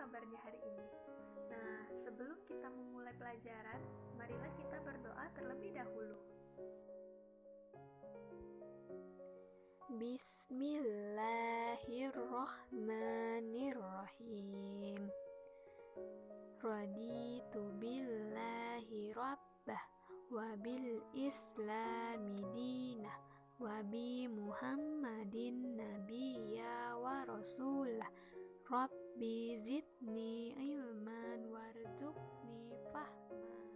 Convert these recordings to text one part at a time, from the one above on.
kabarnya hari ini? Nah, sebelum kita memulai pelajaran, marilah kita berdoa terlebih dahulu. Bismillahirrahmanirrahim. Raditu billahi rabbah wa bil islami dinah wa bi muhammadin nabiyya wa rasulah. Rabbi zidni ilman warzuqni fahman.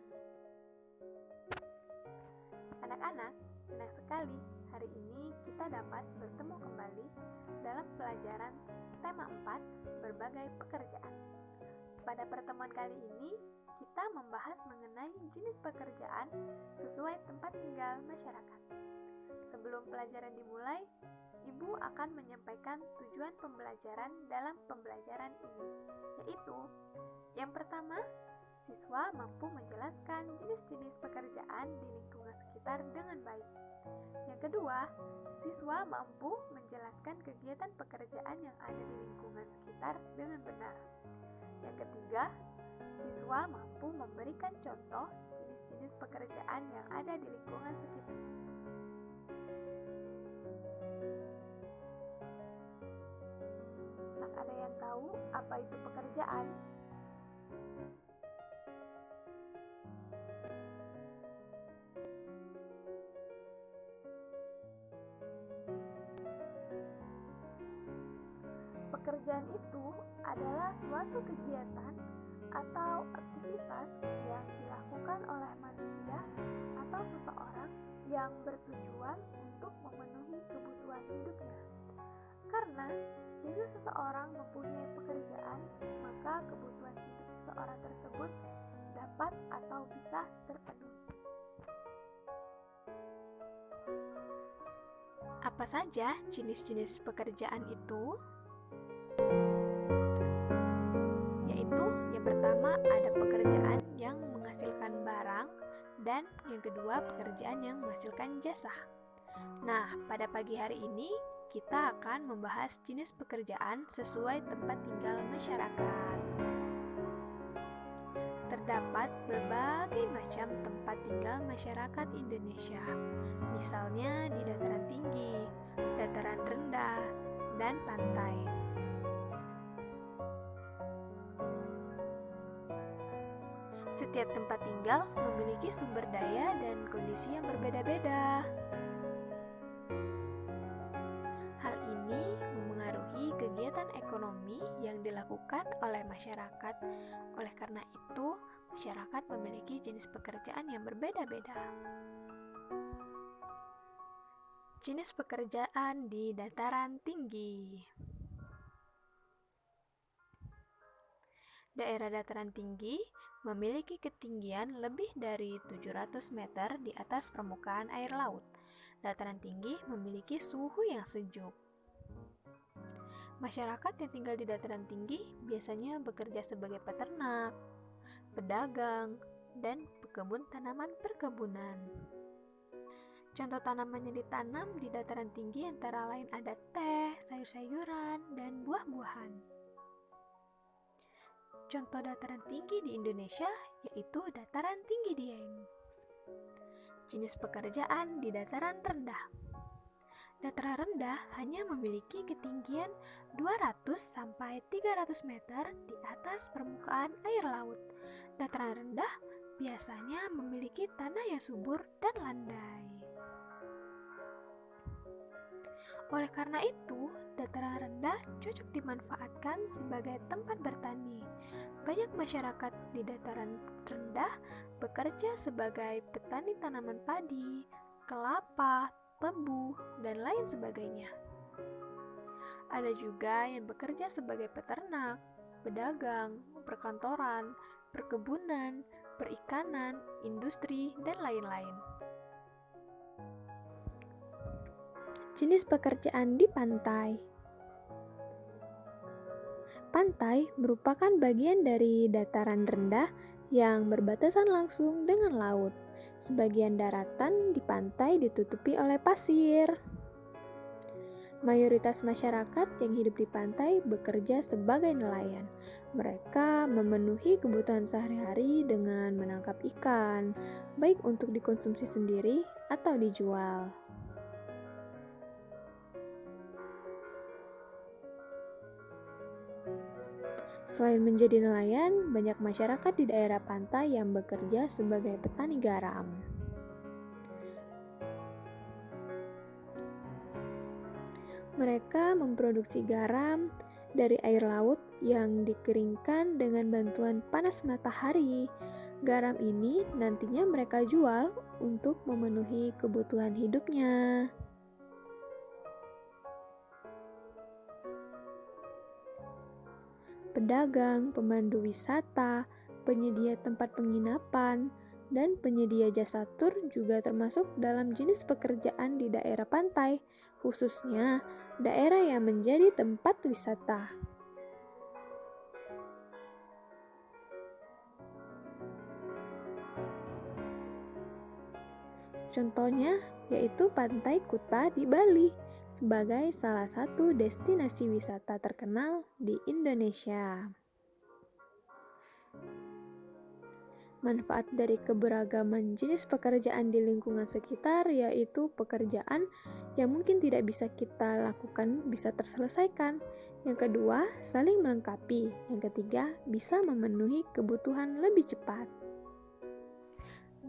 Anak-anak, senang sekali hari ini kita dapat bertemu kembali dalam pelajaran tema 4, berbagai pekerjaan. Pada pertemuan kali ini, kita membahas mengenai jenis pekerjaan sesuai tempat tinggal masyarakat. Sebelum pelajaran dimulai, Ibu akan menyampaikan tujuan pembelajaran dalam pembelajaran ini, yaitu yang pertama, siswa mampu menjelaskan jenis-jenis pekerjaan di lingkungan sekitar dengan baik. Yang kedua, siswa mampu menjelaskan kegiatan pekerjaan yang ada di lingkungan sekitar dengan benar. Yang ketiga, siswa mampu memberikan contoh jenis-jenis pekerjaan yang ada di lingkungan sekitar. Ada yang tahu apa itu pekerjaan? Pekerjaan itu adalah suatu kegiatan atau aktivitas yang dilakukan oleh manusia atau seseorang yang bertujuan untuk memenuhi kebutuhan hidupnya. Karena jika seseorang mempunyai pekerjaan, maka kebutuhan hidup seseorang tersebut dapat atau bisa terpenuhi. Apa saja jenis-jenis pekerjaan itu? Yaitu yang pertama ada pekerjaan yang menghasilkan barang dan yang kedua pekerjaan yang menghasilkan jasa. Nah, pada pagi hari ini kita akan membahas jenis pekerjaan sesuai tempat tinggal masyarakat. Terdapat berbagai macam tempat tinggal masyarakat Indonesia, misalnya di dataran tinggi, dataran rendah, dan pantai. Setiap tempat tinggal memiliki sumber daya dan kondisi yang berbeda-beda. Hal ini memengaruhi kegiatan ekonomi yang dilakukan oleh masyarakat. Oleh karena itu, masyarakat memiliki jenis pekerjaan yang berbeda-beda. Jenis pekerjaan di dataran tinggi. Daerah dataran tinggi memiliki ketinggian lebih dari 700 meter di atas permukaan air laut. Dataran tinggi memiliki suhu yang sejuk. Masyarakat yang tinggal di dataran tinggi biasanya bekerja sebagai peternak, pedagang, dan pekebun tanaman perkebunan. Contoh tanaman yang ditanam di dataran tinggi antara lain ada teh, sayur-sayuran, dan buah-buahan. Contoh dataran tinggi di Indonesia yaitu dataran tinggi Dieng. Jenis pekerjaan di dataran rendah. Dataran rendah hanya memiliki ketinggian 200 sampai 300 meter di atas permukaan air laut. Dataran rendah biasanya memiliki tanah yang subur dan landai. Oleh karena itu, dataran rendah cocok dimanfaatkan sebagai tempat bertani. Banyak masyarakat di dataran rendah bekerja sebagai petani tanaman padi, kelapa, tebu, dan lain sebagainya. Ada juga yang bekerja sebagai peternak, pedagang, perkantoran, perkebunan, perikanan, industri, dan lain-lain. Jenis pekerjaan di pantai. Pantai merupakan bagian dari dataran rendah yang berbatasan langsung dengan laut. Sebagian daratan di pantai ditutupi oleh pasir. Mayoritas masyarakat yang hidup di pantai bekerja sebagai nelayan. Mereka memenuhi kebutuhan sehari-hari dengan menangkap ikan, baik untuk dikonsumsi sendiri atau dijual. Selain menjadi nelayan, banyak masyarakat di daerah pantai yang bekerja sebagai petani garam. Mereka memproduksi garam dari air laut yang dikeringkan dengan bantuan panas matahari. Garam ini nantinya mereka jual untuk memenuhi kebutuhan hidupnya. Pedagang, pemandu wisata, penyedia tempat penginapan, dan penyedia jasa tur juga termasuk dalam jenis pekerjaan di daerah pantai, khususnya daerah yang menjadi tempat wisata. Contohnya yaitu Pantai Kuta di Bali sebagai salah satu destinasi wisata terkenal di Indonesia. Manfaat dari keberagaman jenis pekerjaan di lingkungan sekitar yaitu pekerjaan yang mungkin tidak bisa kita lakukan bisa terselesaikan. Yang kedua, saling melengkapi. Yang ketiga, bisa memenuhi kebutuhan lebih cepat.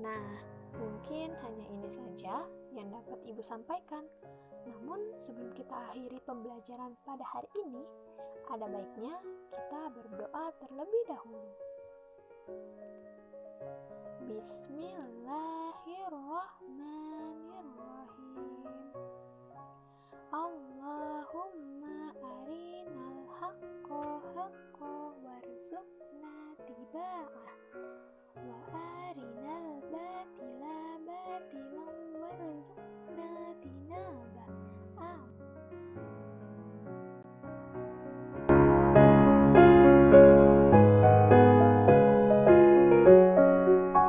Nah, mungkin hanya ini saja yang dapat Ibu sampaikan. Namun, sebelum kita akhiri pembelajaran pada hari ini, ada baiknya kita berdoa terlebih dahulu. Bismillahirrahmanirrahim. Allahumma arinal haqqa haqqa warzuqna tiba'ah wa arinal batila batilan warzuqna